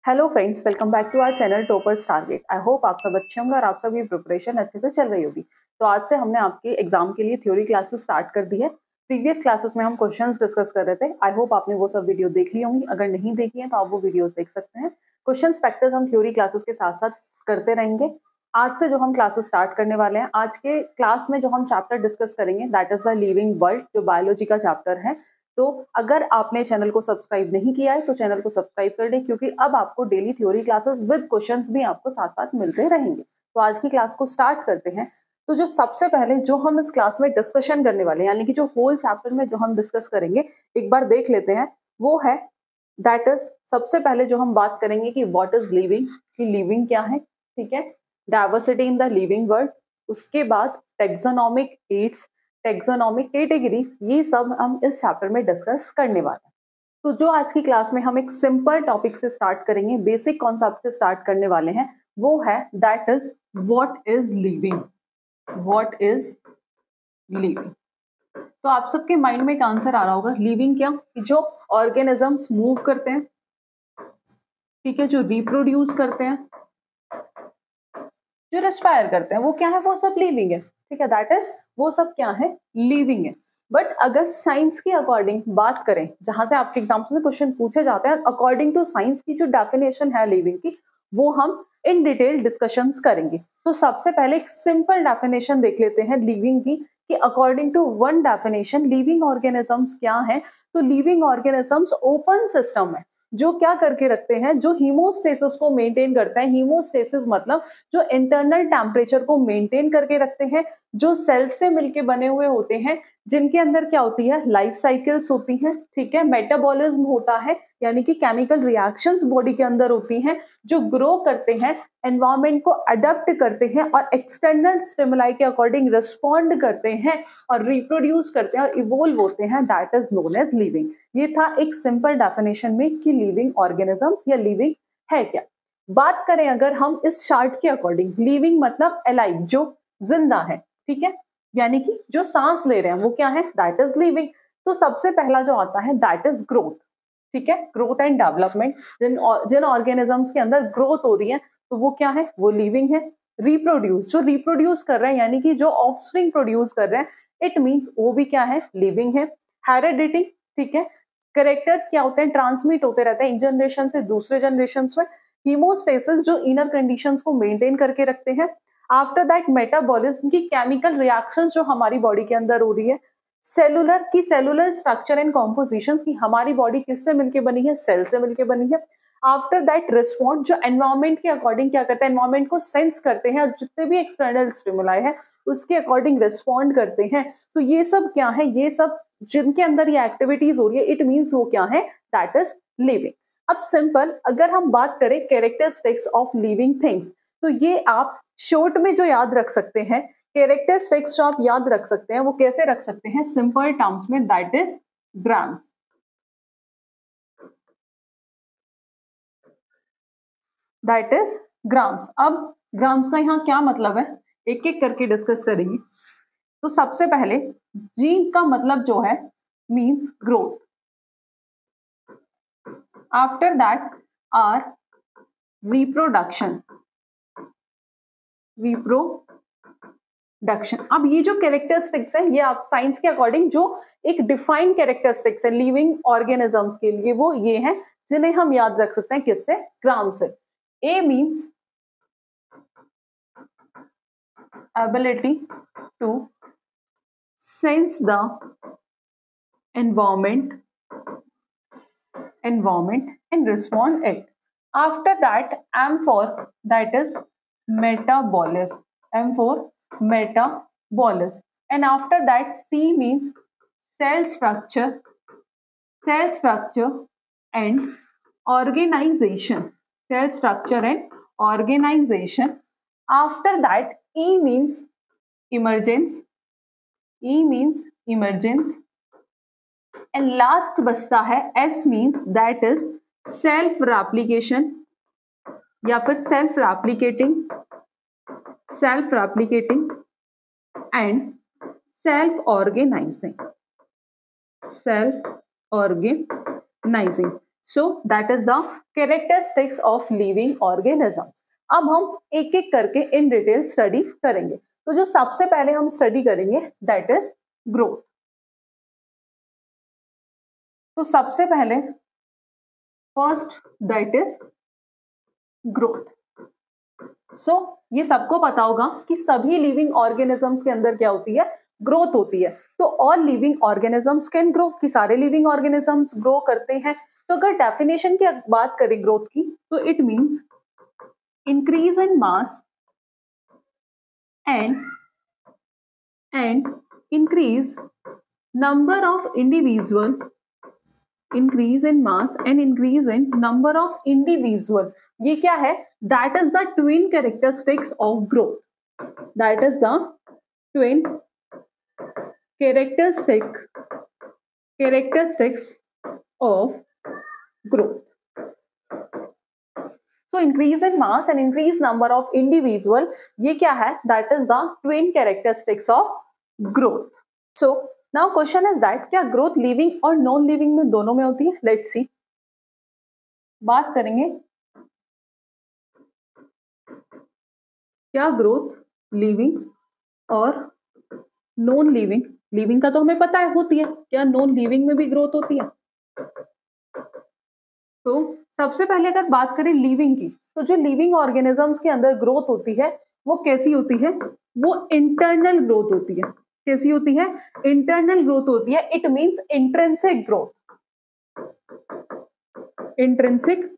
Hello friends, welcome back to our channel toppers target. I hope आप सब अच्छे होंगे और आप सभी प्रिपरेशन अच्छे से चल रही होगी। तो आज से हमने आपके एग्जाम के लिए थ्योरी क्लासेस स्टार्ट कर दी है। प्रीवियस क्लासेस में हम क्वेश्चंस डिस्कस कर रहे थे। आई होप आपने वो सब वीडियो देख ली होंगी। अगर नहीं देखी है तो आप वो वीडियोस देख सकते हैं। क्वेश्चन प्रैक्टिस हम थ्योरी क्लासेस के साथ साथ करते रहेंगे। आज से जो हम क्लासेस स्टार्ट करने वाले हैं, आज के क्लास में जो हम चैप्टर डिस्कस करेंगे that is the living world, जो बायोलॉजी का चैप्टर है। तो अगर आपने चैनल को सब्सक्राइब नहीं किया है तो चैनल को सब्सक्राइब कर लें, क्योंकि अब आपको daily theory classes with questions भी आपको साथ साथ मिलते रहेंगे। तो आज की क्लास को स्टार्ट करते हैं। तो जो सबसे पहले जो हम इस क्लास में डिस्कशन करने वाले हैं, यानी कि जो होल चैप्टर में जो हम डिस्कस करेंगे, एक बार देख लेते हैं। वो है दैट इज, सबसे पहले जो हम बात करेंगे कि व्हाट इज लिविंग, कि लिविंग क्या है। ठीक है, diversity in the living world. उसके बाद टेक्सोनोमिक एड्स, टेक्सोनोमिक कैटेगरीज, ये सब हम इस चैप्टर में डिस्कस करने वाले हैं। तो जो आज की क्लास में हम एक सिंपल टॉपिक से स्टार्ट करेंगे, बेसिक कॉन्सेप्ट से स्टार्ट करने वाले हैं, वो है that is what is living. What is living. तो आप सबके माइंड में एक आंसर आ रहा होगा, लिविंग क्या, कि जो ऑर्गेनिजम्स मूव करते हैं, ठीक है, जो रिप्रोड्यूस करते हैं, जो रेस्पायर करते हैं, वो क्या है, वो सब लिविंग है। ठीक है, दैट इज, वो सब क्या है, लिविंग है। बट अगर साइंस के अकॉर्डिंग बात करें, जहां से आपके एग्जाम्स में क्वेश्चन पूछे जाते हैं, अकॉर्डिंग टू साइंस की जो डेफिनेशन है लिविंग की, वो हम इन डिटेल डिस्कशंस करेंगे। तो सबसे पहले एक सिंपल डेफिनेशन देख लेते हैं लिविंग की, कि according to one definition living organisms क्या है। तो लिविंग ऑर्गेनिजम्स ओपन सिस्टम है, जो क्या करके रखते हैं, जो हीमोस्टेसिस को मेंटेन करता है। हीमोस्टेसिस मतलब जो इंटरनल टेम्परेचर को मेंटेन करके रखते हैं, जो सेल्स से मिलके बने हुए होते हैं, जिनके अंदर क्या होती है, लाइफ साइकिल्स होती हैं। ठीक है, मेटाबॉलिज्म होता है, यानी कि केमिकल रिएक्शंस बॉडी के अंदर होती हैं, जो ग्रो करते हैं, एनवायरमेंट को अडेप्ट करते हैं और एक्सटर्नल स्टिमुलाई के अकॉर्डिंग रिस्पॉन्ड करते हैं और रिप्रोड्यूस करते हैं और इवोल्व होते हैं। That is known as living. ये था एक सिंपल डेफिनेशन में कि लिविंग ऑर्गेनिजम्स या लिविंग है क्या। बात करें अगर हम इस चार्ट के अकॉर्डिंग, लिविंग मतलब अलाइव, जो जिंदा है। ठीक है, यानी कि जो सांस ले रहे हैं वो क्या है, दैट इज लिविंग। तो सबसे पहला जो आता है दैट इज ग्रोथ। ठीक है, ग्रोथ एंड डेवलपमेंट, जिन ऑर्गेनिजम्स के अंदर ग्रोथ हो रही है तो वो क्या है, वो लिविंग है। रिप्रोड्यूस, जो रिप्रोड्यूस कर रहे हैं, यानी कि जो ऑफस्प्रिंग प्रोड्यूस कर रहे हैं, इट मींस वो भी क्या है, लिविंग है। हेरिडिटी, ठीक है, कैरेक्टर्स क्या होते हैं, ट्रांसमिट होते रहते हैं एक जनरेशन से दूसरे जनरेशन में। हीमोस्टेसिस, जो इनर कंडीशंस को मेंटेन करके रखते हैं। आफ्टर दैट मेटाबॉलिज्म, की केमिकल रिएक्शंस जो हमारी बॉडी के अंदर हो रही है। सेलुलर की, सेलुलर स्ट्रक्चर एंड कॉम्पोजिशन की, हमारी बॉडी किससे मिलकर बनी है, सेल से मिलकर बनी है। आफ्टर दैट रिस्पॉन्ड, जो एनवायरमेंट के अकॉर्डिंग क्या करते हैं, एनवायरमेंट को सेंस करते हैं और जितने भी एक्सटर्नल स्टिमुलाई है उसके अकॉर्डिंग रिस्पॉन्ड करते हैं। तो ये सब क्या है, ये सब जिनके अंदर ये एक्टिविटीज हो रही है, इट मीन्स वो क्या है, दैट इज लिविंग। अब सिंपल अगर हम बात करें कैरेक्टरिस्टिक्स ऑफ लिविंग थिंग्स, तो ये आप शॉर्ट में जो याद रख सकते हैं, कैरेक्टरिस्टिक्स जो आप याद रख सकते हैं, वो कैसे रख सकते हैं, सिंपल टर्म्स में, that is grams. That is grams. अब ग्राम्स का यहाँ क्या मतलब है, एक एक करके डिस्कस करेंगे। तो सबसे पहले जी का मतलब जो है, means growth. After that R reproduction, reproduction. अब ये जो कैरेक्टरिस्टिक्स है, ये आप साइंस के अकॉर्डिंग जो एक डिफाइंड कैरेक्टरिस्टिक्स है लिविंग ऑर्गेनिजम्स के लिए, वो ये हैं जिन्हें हम याद रख सकते हैं किससे, ग्राम से। A means ability to sense the environment and respond it. After that, M for, that is metabolism. M for metabolism. And after that, C means cell structure and organization. Cell structure and organization. After that, E means emergence. E means emergence. And last बचता है S, means that is self replication या फिर self replicating and self organising. So that is the characteristics of living organisms. अब हम एक एक करके in detail study करेंगे। तो जो सबसे पहले हम स्टडी करेंगे दैट इज ग्रोथ। तो सबसे पहले फर्स्ट दैट इज ग्रोथ। सो ये सबको पता होगा कि सभी लिविंग ऑर्गेनिजम्स के अंदर क्या होती है, ग्रोथ होती है। तो all living organisms can grow, कि सारे लिविंग ऑर्गेनिजम्स ग्रो करते हैं। तो अगर डेफिनेशन की बात करें ग्रोथ की, तो it means increase in mass and increase number of individual, increase in mass and increase in number of individual. ये क्या है, that is the twin characteristics of growth, that is the twin characteristics of growth. So increase in mass and increase number of individual, ये क्या है, that is the twin characteristics of growth. So now question is that क्या growth living और non living में दोनों में होती है? Let's see. बात करेंगे क्या growth living और non living, living का तो हमें पता है होती है, क्या non living में भी growth होती है? तो सबसे पहले अगर बात करें लिविंग की, तो जो लिविंग ऑर्गेनिजम्स के अंदर ग्रोथ होती है वो कैसी होती है, वो इंटरनल ग्रोथ होती है। कैसी होती है, इंटरनल ग्रोथ होती है। It means intrinsic growth, intrinsic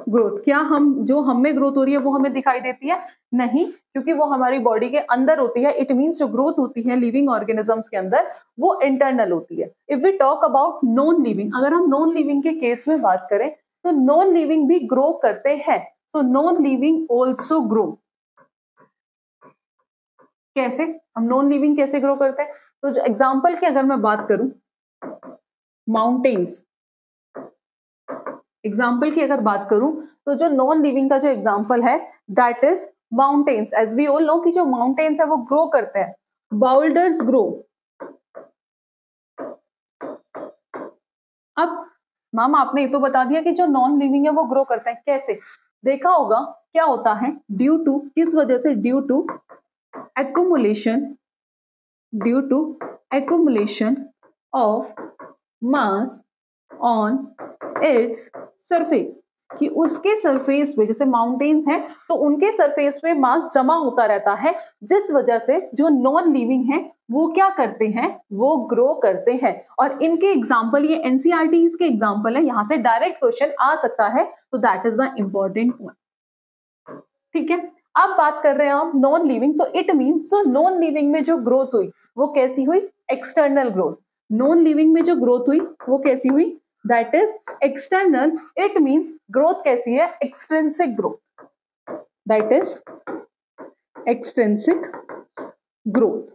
growth. क्या हम जो हमें ग्रोथ हो रही है वो हमें दिखाई देती है? नहीं, क्योंकि वो हमारी बॉडी के अंदर होती है। इट मींस जो ग्रोथ होती है लिविंग ऑर्गेनिजम्स के अंदर वो इंटरनल होती है। If we talk about non living, अगर हम नॉन लिविंग के केस में बात करें तो नॉन लिविंग भी ग्रो करते हैं। So non living also grow. कैसे, हम नॉन लिविंग कैसे ग्रो करते हैं? तो जो एग्जाम्पल की अगर मैं बात करूं, माउंटेन्स, एग्जाम्पल की अगर बात करूं तो जो नॉन लिविंग का जो एग्जाम्पल है that is mountains. As we all know कि जो माउंटेन्स है वो ग्रो करते हैं, बाउल्डर्स ग्रो। अब मैम आपने ये तो बता दिया कि जो नॉन लिविंग है वो ग्रो करते हैं, कैसे? देखा होगा क्या होता है, ड्यू टू, किस वजह से, due to accumulation, due to accumulation of mass on its surface, कि उसके सरफेस पे, जैसे माउंटेन्स हैं तो उनके सरफेस पे मास जमा होता रहता है, जिस वजह से जो नॉन लिविंग है वो क्या करते हैं, वो ग्रो करते हैं। और इनके एग्जाम्पल, ये एनसीईआरटी के एग्जाम्पल है, यहां से डायरेक्ट क्वेश्चन आ सकता है, तो that is the important one. ठीक है, अब बात कर रहे हैं हम नॉन लिविंग, तो इट मींस तो नॉन लिविंग में जो ग्रोथ हुई वो कैसी हुई, एक्सटर्नल ग्रोथ। नॉन लिविंग में जो ग्रोथ हुई वो कैसी हुई, that is external. It means growth कैसी है, extrinsic growth, that is extrinsic growth.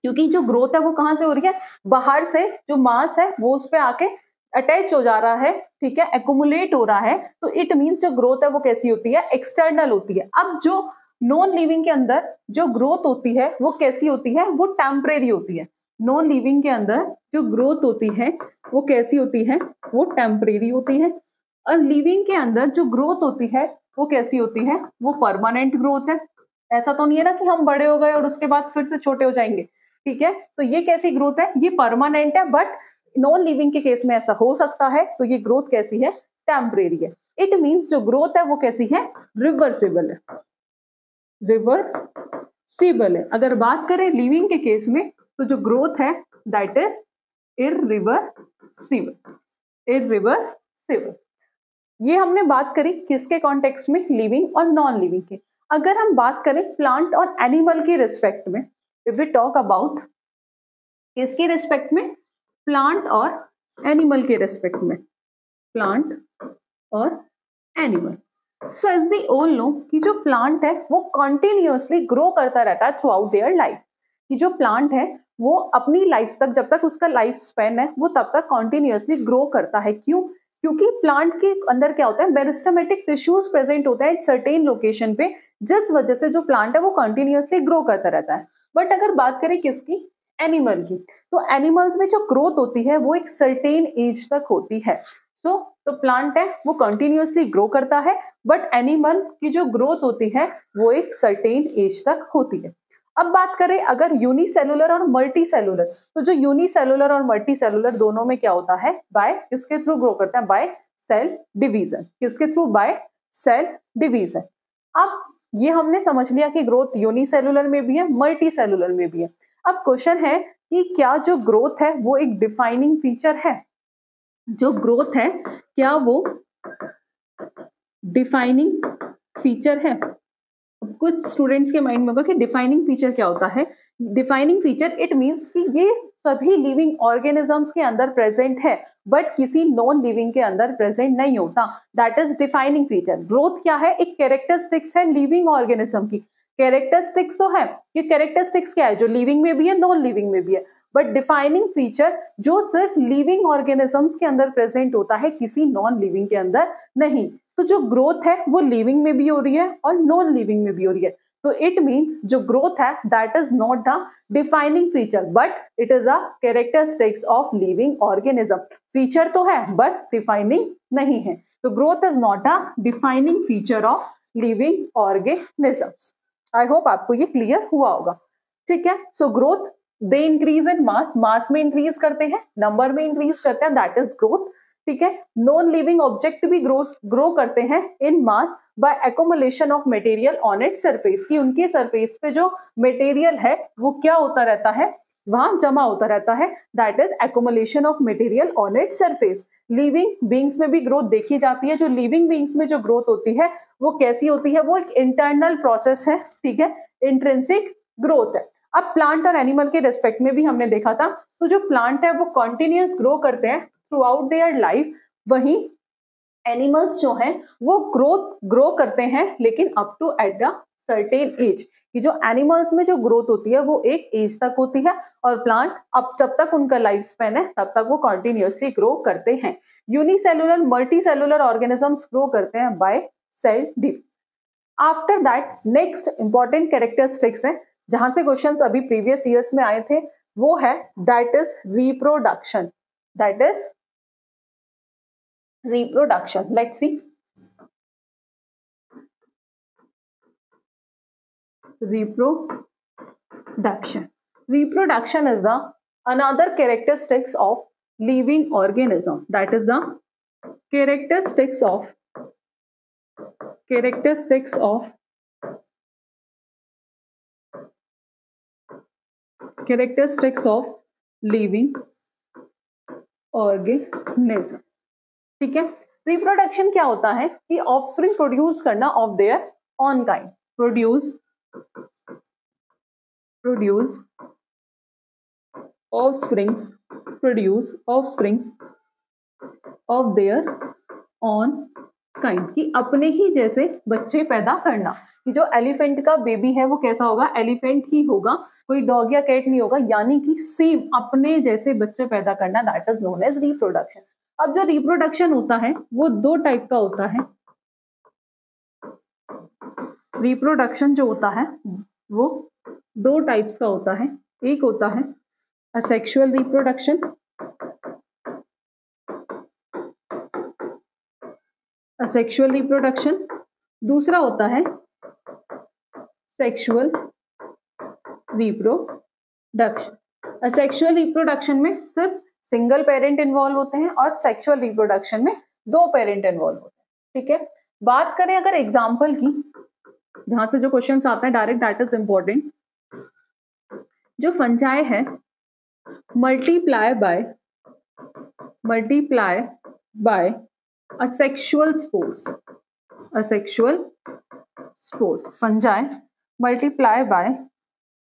क्योंकि जो ग्रोथ है वो कहां से हो रही है, बाहर से जो मास है वो उस पे आके अटैच हो जा रहा है, ठीक है, एक्युमुलेट हो रहा है। तो इट मींस जो ग्रोथ है वो कैसी होती है, एक्सटर्नल होती है। अब जो नॉन लिविंग के अंदर जो ग्रोथ होती है वो कैसी होती है, वो टेम्परेरी होती है। नॉन लिविंग के अंदर जो ग्रोथ होती है वो कैसी होती है, वो टेम्परेरी होती है। और लिविंग के अंदर जो ग्रोथ होती है वो कैसी होती है, वो परमानेंट ग्रोथ है। ऐसा तो नहीं है ना कि हम बड़े हो गए और उसके बाद फिर से छोटे हो जाएंगे, ठीक है। तो ये कैसी ग्रोथ है, ये परमानेंट है। बट नॉन लिविंग के केस में ऐसा हो सकता है, तो ये ग्रोथ कैसी है, टेम्परेरी है। इट मींस जो ग्रोथ है वो कैसी है, रिवर्सिबल है, रिवर्सिबल है। अगर बात करें लिविंग के केस में तो जो ग्रोथ है दैट इज इररिवर्सिबल, इररिवर्सिबल। ये हमने बात करी किसके कॉन्टेक्स्ट में, लिविंग और नॉन लिविंग के। अगर हम बात करें प्लांट और एनिमल के रिस्पेक्ट में, इफ वी टॉक अबाउट किसके रिस्पेक्ट में, प्लांट और एनिमल के रिस्पेक्ट में, प्लांट और animal. So as we all know कि जो प्लांट है वो कॉन्टिन्यूअसली ग्रो करता रहता है थ्रू आउट देयर लाइफ। कि जो प्लांट है वो अपनी लाइफ तक, जब तक उसका लाइफ स्पेन है, वो तब तक कॉन्टिन्यूअसली ग्रो करता है। क्यों? क्योंकि प्लांट के अंदर क्या होता है, मेरिस्टेमेटिक टिश्यूज प्रेजेंट होता है एक सर्टेन लोकेशन पे, जिस वजह से जो प्लांट है वो कंटिन्यूअसली ग्रो करता रहता है। बट अगर बात करें किसकी, एनिमल की, तो एनिमल्स में जो ग्रोथ होती है वो एक सर्टेन एज तक होती है। सो तो प्लांट है वो कंटिन्यूअसली ग्रो करता है, बट एनिमल की जो ग्रोथ होती है वो एक सर्टेन एज तक होती है। अब बात करें अगर यूनिसेलुलर और मल्टी सेलुलर, तो जो यूनिसेलुलर और मल्टी सेलुलर दोनों में क्या होता है, बाय किसके थ्रू ग्रो करता है, बाय सेल डिवीजन। किसके थ्रू, बाय सेल डिवीजन। अब ये हमने समझ लिया कि ग्रोथ यूनिसेलुलर में भी है, मल्टी सेलुलर में भी है। अब क्वेश्चन है कि क्या जो ग्रोथ है वो एक डिफाइनिंग फीचर है, जो ग्रोथ है क्या वो डिफाइनिंग फीचर है। कुछ स्टूडेंट्स के माइंड में होगा कि डिफाइनिंग फीचर क्या होता है। डिफाइनिंग फीचर इट मींस कि ये सभी लिविंग ऑर्गेनिजम्स के अंदर प्रेजेंट है बट किसी नॉन लिविंग के अंदर प्रेजेंट नहीं होता, that is defining feature. Growth क्या है, एक कैरेक्टरिस्टिक्स है लिविंग ऑर्गेनिज्म की। कैरेक्टरिस्टिक्स तो है, ये कैरेक्टरिस्टिक्स क्या है, जो लिविंग में भी है नॉन लिविंग में भी है, बट डिफाइनिंग फीचर जो सिर्फ लिविंग ऑर्गेनिजम्स के अंदर प्रेजेंट होता है, किसी नॉन लिविंग के अंदर नहीं। तो जो ग्रोथ है वो लिविंग में भी हो रही है और नॉन लिविंग में भी हो रही है। तो इट मींस जो ग्रोथ है that is not the defining feature but it is a characteristics of living organism. Feature तो है बट डिफाइनिंग नहीं है। तो growth is not a defining feature of living organisms. I hope आपको ये clear हुआ होगा। ठीक है, so growth they increase in मास, मास में इंक्रीज करते हैं, नंबर में इंक्रीज करते हैं, दैट इज ग्रोथ। ठीक है, नॉन लिविंग ऑब्जेक्ट भी ग्रो करते हैं in mass by accumulation of material on its surface, कि उनके सरफेस पे जो मटेरियल है वो क्या होता रहता है, वहां जमा होता रहता है, that is accumulation of material on its surface. Living beings में भी ग्रोथ देखी जाती है। जो लिविंग बींग्स में जो ग्रोथ होती है वो कैसी होती है, वो एक इंटरनल प्रोसेस है। ठीक है, इंट्रिंसिक ग्रोथ है। अब प्लांट और एनिमल के रेस्पेक्ट में भी हमने देखा था, तो जो प्लांट है वो कॉन्टिन्यूस ग्रो करते हैं थ्रू आउट देयर लाइफ, वहीं एनिमल्स जो हैं वो ग्रो करते हैं लेकिन up to at the certain age. कि जो एनिमल्स में जो ग्रोथ होती है वो एक एज तक होती है और प्लांट अब जब तक उनका लाइफ स्पेन है तब तक वो कॉन्टिन्यूसली ग्रो करते हैं। Unicellular multicellular organisms grow करते हैं by cell division. After that next important characteristics है जहां से क्वेश्चंस अभी प्रीवियस ईयर्स में आए थे, वो है that is reproduction. That is reproduction. Let's see. Reproduction. Reproduction is the another characteristics of living organism. That is the characteristics of living organism. ठीक है, रिप्रोडक्शन क्या होता है कि ऑफस्प्रिंग प्रोड्यूस करना of their on kind, produce offsprings of their on kind, कि अपने ही जैसे बच्चे पैदा करना। कि जो एलिफेंट का बेबी है वो कैसा होगा, एलिफेंट ही होगा, कोई डॉग या कैट नहीं होगा, यानी कि सेम अपने जैसे बच्चे पैदा करना, that is known as reproduction. अब जो रिप्रोडक्शन होता है वो दो टाइप का होता है। रिप्रोडक्शन जो होता है वो दो टाइप्स का होता है। एक होता है असेक्सुअल रिप्रोडक्शन, दूसरा होता है सेक्सुअल रिप्रोडक्शन। असेक्सुअल रिप्रोडक्शन में सिर्फ सिंगल पेरेंट इन्वॉल्व होते हैं और सेक्सुअल रिप्रोडक्शन में दो पेरेंट इन्वॉल्व होते हैं। ठीक है, बात करें अगर एग्जाम्पल की, जहां से जो क्वेश्चंस आते हैं डायरेक्ट, दैट इज इंपॉर्टेंट। जो फंजाई है multiply by asexual spores, fungi multiply by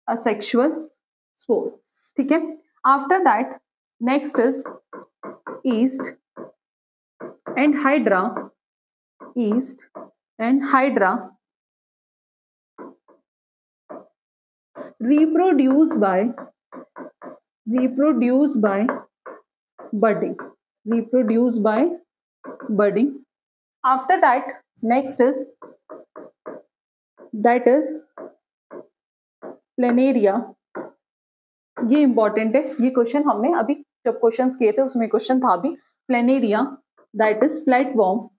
asexual spore. ठीक है, after that next is east and hydra reproduce by budding. After that next is that is planaria. ये important है, ये question हमने अभी जब क्वेश्चंस किए थे उसमें क्वेश्चन था भी, planaria that is flatworm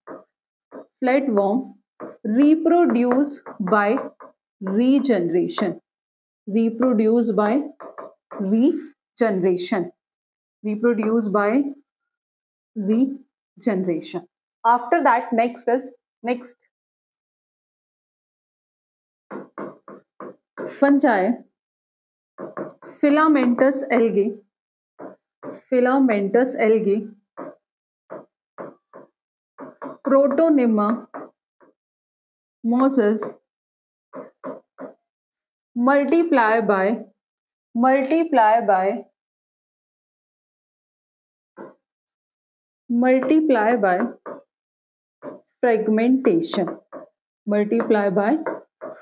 reproduce by regeneration. Reproduce by regeneration. Reproduce by regeneration. After that, next fungi, filamentous algae, Protonema, mosses, multiply by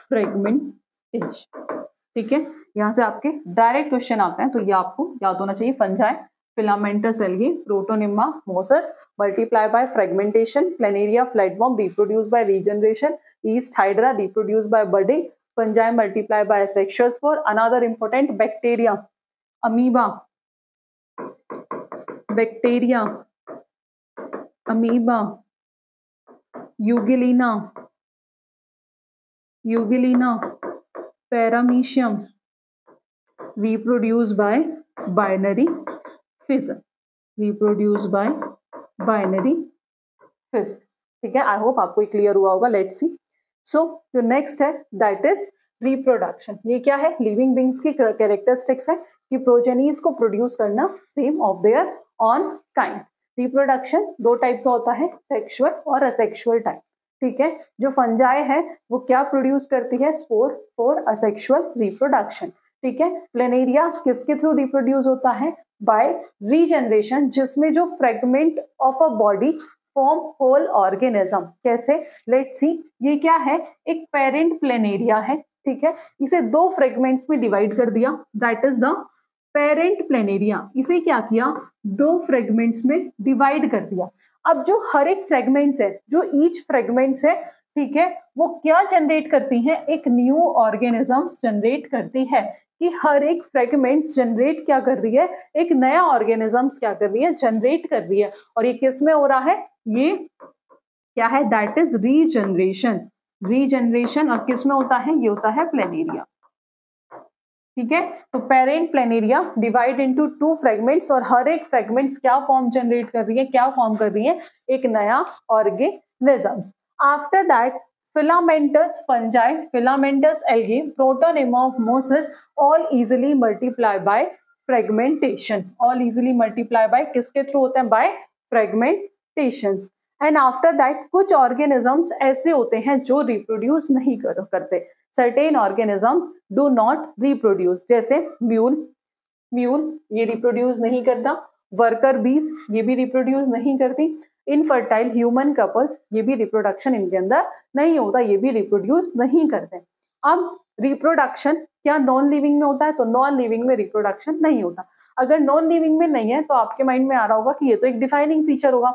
fragmentation. ठीक है, यहां से आपके डायरेक्ट क्वेश्चन आते हैं, तो ये आपको याद होना चाहिए. Fungi, filamentous algae, Protonema, mosses, multiply by fragmentation. Planaria, flatworm, reproduce by regeneration. Yeast, hydra, reproduce by budding. Fungi multiply by asexual spore. Another important, bacteria, amoeba, Euglena, Paramecium, reproduce by binary fission. ठीक है, I hope आपको clear हुआ होगा. Let's see. सो जो next है that is reproduction. ये क्या है? लिविंग बींग्स की कैरेक्टरिस्टिक्स है कि प्रोजेनीज को प्रोड्यूस करना same of their on kind. Reproduction दो टाइप का होता है, सेक्सुअल और असेक्सुअल टाइप. ठीक है, जो फंजाई है वो क्या प्रोड्यूस करती है? Spore for asexual reproduction. ठीक है, प्लेनेरिया किसके थ्रू रिप्रोड्यूस होता है? बाय रीजनरेशन, जिसमें जो fragment of a body form whole organism. कैसे? Let's see. ये क्या है? एक पेरेंट प्लेनेरिया है. ठीक है, इसे दो फ्रेगमेंट्स में डिवाइड कर दिया, that is the parent planaria. इसे क्या किया? दो फ्रेगमेंट्स में डिवाइड कर दिया. अब जो हर एक फ्रेगमेंट्स है, जो ईच फ्रेगमेंट्स है, ठीक है, वो क्या जनरेट करती हैं? एक न्यू ऑर्गेनिजम्स जनरेट करती है. कि हर एक फ्रेगमेंट्स जनरेट क्या कर रही है? एक नया ऑर्गेनिजम्स क्या कर रही है? जनरेट कर रही है. और ये किस में हो रहा है? ये क्या है? That is regeneration. और किस में होता है? ये होता है प्लेनेरिया. ठीक है, तो parent planaria divide into two fragments, और हर एक फ्रेगमेंट्स क्या फॉर्म जनरेट कर रही है? क्या फॉर्म कर रही है? एक नया organisms. After that filamentous fungi, filamentous algae, Protonema, mosses, all easily multiply by fragmentation. All easily multiply by किसके थ्रू होते हैं? By fragmentations. And after that कुछ organisms ऐसे होते हैं जो reproduce नहीं करते. Certain organisms do not reproduce. जैसे म्यूल ये reproduce नहीं करता. वर्कर बीज ये भी reproduce नहीं करती. इनफर्टाइल ह्यूमन कपल्स ये भी रिप्रोडक्शन इनके अंदर नहीं होता, ये भी रिप्रोड्यूस नहीं करते. अब रिप्रोडक्शन क्या नॉन लिविंग में होता है? तो नॉन लिविंग में रिप्रोडक्शन नहीं होता. अगर नॉन लिविंग में नहीं है तो आपके माइंड में आ रहा होगा कि ये तो एक डिफाइनिंग फीचर होगा.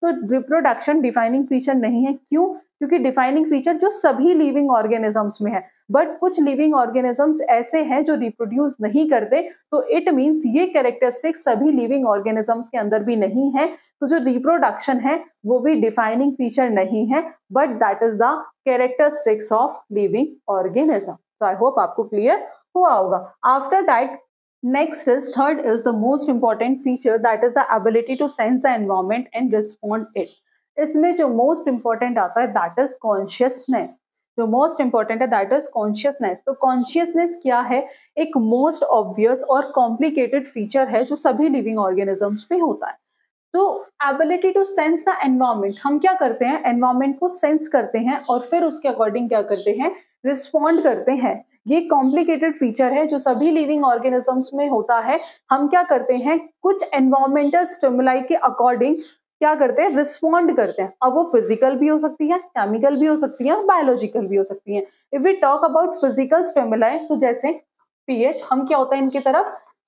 तो रिप्रोडक्शन डिफाइनिंग फीचर नहीं है. क्यों? क्योंकि डिफाइनिंग फीचर जो सभी लिविंग ऑर्गेनिजम्स में है, बट कुछ लिविंग ऑर्गेनिजम्स ऐसे हैं जो रिप्रोड्यूस नहीं करते. तो इट मींस ये कैरेक्टरिस्टिक सभी लिविंग ऑर्गेनिजम्स के अंदर भी नहीं है. तो जो रिप्रोडक्शन है वो भी डिफाइनिंग फीचर नहीं है, but that is the characteristics of living organism. तो आई होप आपको क्लियर हुआ होगा. After that next is third is the most important feature, that is the ability to sense the environment and respond it. इसमें जो most important आता है that is consciousness. जो most important है that is consciousness. तो consciousness क्या है? एक most obvious और complicated feature है जो सभी living organisms में होता है. तो ability to sense the environment, हम क्या करते हैं? environment को sense करते हैं और फिर उसके according क्या करते हैं? respond करते हैं. ये कॉम्प्लिकेटेड फीचर है जो सभी लिविंग ऑर्गेनिजम्स में होता है. हम क्या करते हैं? कुछ एनवायरमेंटल स्टिमुलाई के अकॉर्डिंग क्या करते हैं? रिस्पॉन्ड करते हैं. अब वो फिजिकल भी हो सकती है, केमिकल भी हो सकती है, बायोलॉजिकल भी हो सकती है. If we talk about physical stimuli, तो जैसे पीएच, हम क्या होता है इनकी तरफ?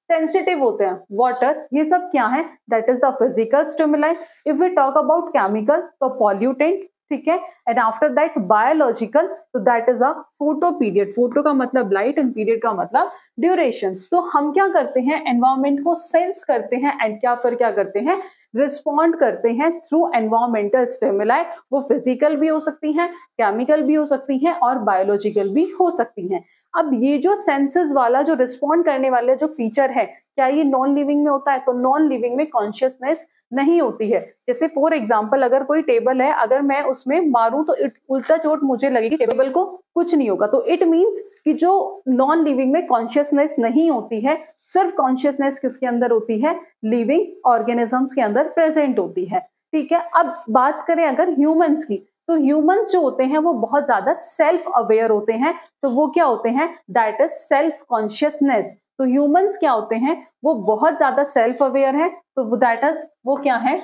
सेंसिटिव होते हैं. वाटर, ये सब क्या है? That is the physical stimuli. If we talk about chemical, तो पॉल्यूटेंट, ठीक है। एंड आफ्टर दैट बायोलॉजिकल, तो that is a photoperiod. Photo का मतलब लाइट एंड पीरियड का मतलब ड्यूरेशन। तो हम क्या करते हैं, एनवायरमेंट को सेंस करते हैं एंड क्या करते हैं, रिस्पॉन्ड करते हैं थ्रू एनवायरमेंटल स्टिमुलाई। वो फिजिकल भी हो सकती हैं, केमिकल भी हो सकती हैं और बायोलॉजिकल भी हो सकती हैं। अब ये जो सेंसेस वाला जो रिस्पॉन्ड करने वाले जो फीचर है, क्या ये नॉन लिविंग में होता है? तो नॉन लिविंग में कॉन्शियसनेस नहीं होती है। जैसे फॉर एग्जांपल अगर कोई टेबल है, अगर मैं उसमें मारूं तो उल्टा चोट मुझे लगेगी, टेबल को कुछ नहीं होगा। तो इट मींस कि जो नॉन लिविंग में कॉन्शियसनेस नहीं होती है, सिर्फ कॉन्शियसनेस किसके अंदर होती है, लिविंग ऑर्गेनिजम्स के अंदर प्रेजेंट होती है। ठीक है। अब बात करें अगर ह्यूमंस की, तो ह्यूमंस जो होते हैं वो बहुत ज्यादा सेल्फ अवेयर होते हैं। तो वो क्या होते हैं, दैट इज सेल्फ कॉन्शियसनेस। तो ह्यूमंस क्या होते हैं, वो बहुत ज्यादा सेल्फ अवेयर है। तो दैट इज, वो क्या है,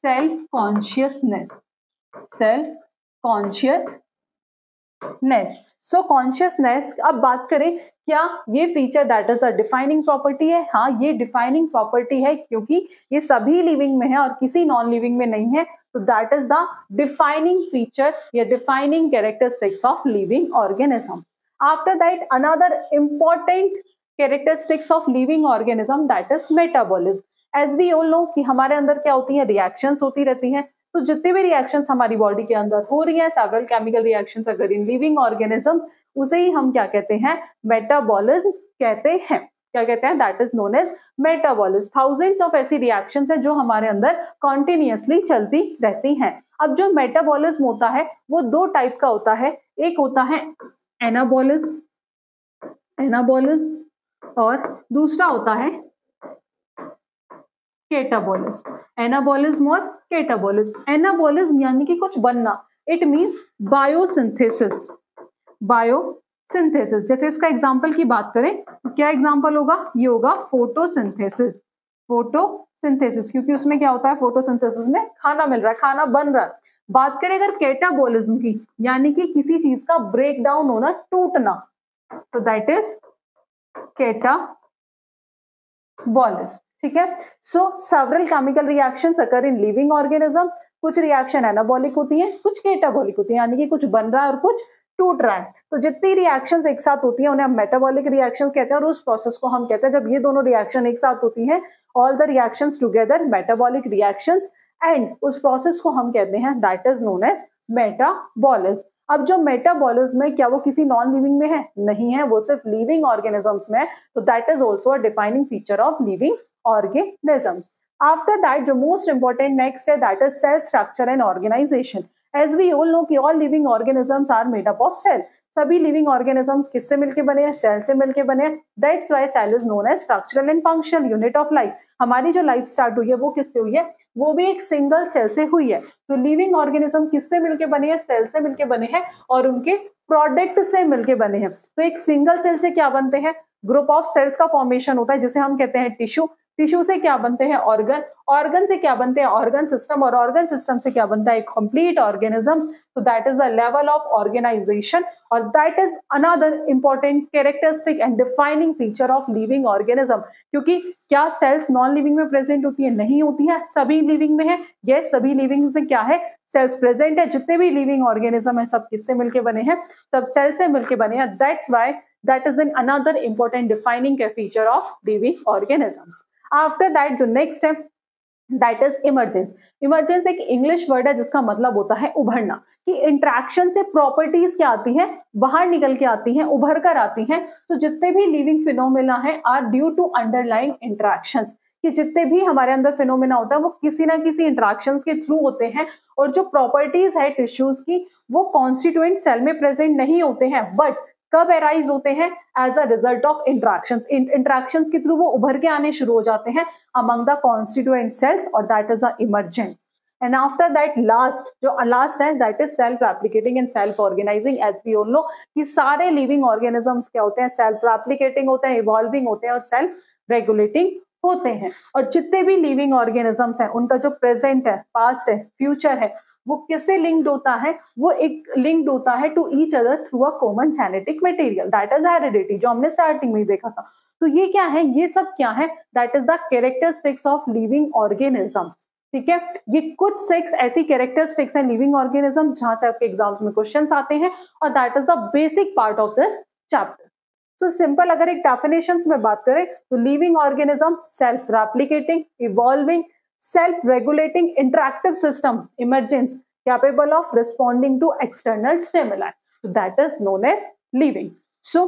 सेल्फ कॉन्शियसनेस, सेल्फ कॉन्शियसनेस। सो कॉन्शियसनेस, अब बात करें क्या ये feature that is a defining property है? हाँ, ये डिफाइनिंग प्रॉपर्टी है क्योंकि ये सभी लिविंग में है और किसी नॉन लिविंग में नहीं है। तो that is the defining feature या defining characteristics of living organism. After that another important characteristics of living organism that is metabolism. As we all know कि हमारे अंदर क्या होती है, रिएक्शंस होती रहती हैं। तो जितने भी रिएक्शंस हमारी बॉडी के अंदर हो रही है, सेवरल केमिकल रिएक्शंस अगर इन लिविंग ऑर्गेनिज्म, उसे ही हम क्या कहते हैं, मेटाबॉलिज्म कहते हैं। क्या कहते हैं, that is known as metabolism. Thousands of ऐसी रिएक्शंस है जो हमारे अंदर कॉन्टिन्यूअसली चलती रहती हैं। अब जो मेटाबॉलिज्म होता है वो दो टाइप का होता है, एक होता है एनाबॉलिज्म, एनाबॉलिज्म, और दूसरा होता है केटाबॉलिज्म। एनाबॉलिज्म और केटाबॉलिज्म। एनाबॉलिज्म यानी कि कुछ बनना, इट मींस बायोसिंथेसिस, बायोसिंथेसिस। जैसे इसका एग्जांपल की बात करें तो क्या एग्जांपल होगा, ये होगा फोटोसिंथेसिस, फोटोसिंथेसिस, क्योंकि उसमें क्या होता है, फोटोसिंथेसिस में खाना मिल रहा है, खाना बन रहा है। बात करें अगर केटाबॉलिज्म की, यानी कि किसी चीज का ब्रेक डाउन होना, टूटना, तो दैट इज केटाबॉलिज्म। ठीक है। So several chemical reactions occur in living organism. कुछ रिएक्शन एनाबॉलिक होती है, कुछ केटाबॉलिक होती है, यानी कि कुछ बन रहा है और कुछ टूट रहा है। तो जितनी रिएक्शंस एक साथ होती हैं उन्हें हम मेटाबॉलिक रिएक्शंस कहते हैं, और उस प्रोसेस को हम कहते हैं, जब ये दोनों रिएक्शन एक साथ होती हैं, all the reactions together metabolic reactions, and उस प्रोसेस को हम कहते हैं that is known as metabolism. अब जो मेटाबॉलिज्म है, क्या वो किसी नॉन लिविंग में है? नहीं है, वो सिर्फ लिविंग ऑर्गेनिजम्स में है। तो that is also a defining feature of living organisms. After that, the most important next है that is cell structure and organization. As we all know कि all living organisms are made up of cell. सभी living organisms किससे मिलके बने हैं? Cell से मिलके बने हैं। That's why cell is known as structural and functional unit of life. हमारी जो लाइफ स्टार्ट हुई है वो किससे हुई है? वो भी एक सिंगल सेल से हुई है। तो लिविंग ऑर्गेनिज्म किससे मिलके बने हैं? सेल से मिलके बने हैं और उनके प्रोडक्ट से मिलके बने हैं। तो एक सिंगल सेल से क्या बनते हैं? ग्रुप ऑफ सेल्स का फॉर्मेशन होता है जिसे हम कहते हैं टिश्यू। टिश्यू से क्या बनते हैं? ऑर्गन। ऑर्गन से क्या बनते हैं? Organ system. और ऑर्गन सिस्टम से क्या बनता है? Complete organisms. तो that is the level of organization, और that is another important characteristic and defining feature of living organism. क्योंकि क्या सेल्स नॉन लिविंग में प्रेजेंट होती है? नहीं होती है, सभी लिविंग में है। यस, सभी लिविंग में क्या है? सेल्स प्रेजेंट है। जितने भी लिविंग ऑर्गेनिज्म है सब किससे मिलके बने हैं? सब सेल से मिलके बने हैं। That's why that is another important defining feature of living organisms. After that, जो next है that is emergence. Emergence एक इंग्लिश वर्ड है जिसका मतलब होता है उभरना, कि इंट्रैक्शन से प्रॉपर्टीज क्या आती हैं? बाहर निकल के आती हैं, उभर कर आती हैं। तो जितने भी लिविंग फिनोमेना है are due to underlying interactions, कि जितने भी हमारे अंदर फिनोमेना होता है वो किसी ना किसी इंट्रैक्शंस के थ्रू होते हैं। और जो प्रॉपर्टीज है टिश्यूज की वो कॉन्स्टिट्यूएंट सेल में प्रेजेंट नहीं होते हैं, बट कब एराइज होते हैं? As a result of interactions. Interactions के थ्रू वो उभर के आने शुरू हो जाते हैं अमंग द कॉन्स्टिट्यूएंट सेल्स, और that is a emergence. And after that last, जो लास्ट है that is self replicating and self organizing. As we all know कि सारे लिविंग ऑर्गेनिजम्स क्या होते हैं? सेल्फ रेप्लिकेटिंग होते हैं, इवॉल्विंग होते हैं और सेल्फ रेगुलेटिंग होते हैं। और जितने भी लिविंग ऑर्गेनिजम्स हैं उनका जो प्रेजेंट है, पास्ट है, फ्यूचर है, वो किससे लिंक्ड होता है? वो एक लिंक्ड होता है to each other through a common genetic material, that is heredity, जो हमने स्टार्टिंग में ही देखा था। तो ये क्या है? ये सब क्या है? That is the characteristics of living organisms. ठीक है, ये कुछ 6 ऐसी कैरेक्टरिस्टिक्स हैं लिविंग ऑर्गेनिज्म जहां से आपके एग्जाम्स में क्वेश्चंस आते हैं और that is the basic part of this chapter. तो सिंपल अगर एक डेफिनेशंस में बात करें तो living organism self replicating, evolving, self regulating interactive system, emergence, capable of responding to external stimuli, so that is known as living. So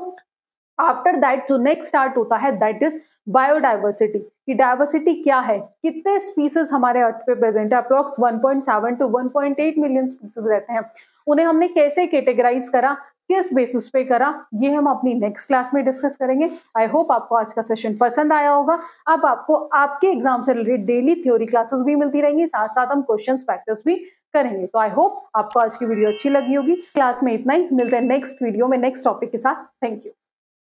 after that जो next start होता है दैट इज बायोडाइवर्सिटी। कि diversity क्या है, कितने species हमारे अर्थ पे present है, अप्रोक्स 1.7 टू 1.8 मिलियन स्पीसीज रहते हैं। उन्हें हमने कैसे कैटेगराइज करा, किस बेसिस पे करा, ये हम अपनी नेक्स्ट क्लास में डिस्कस करेंगे। आई होप आपको आज का सेशन पसंद आया होगा। अब आपको आपके एग्जाम से रिलेटेड डेली थ्योरी क्लासेस भी मिलती रहेंगी, साथ साथ हम क्वेश्चंस प्रैक्टिस भी करेंगे। तो आई होप आपको आज की वीडियो अच्छी लगी होगी। क्लास में इतना ही, मिलते हैं नेक्स्ट वीडियो में नेक्स्ट टॉपिक के साथ। Thank you.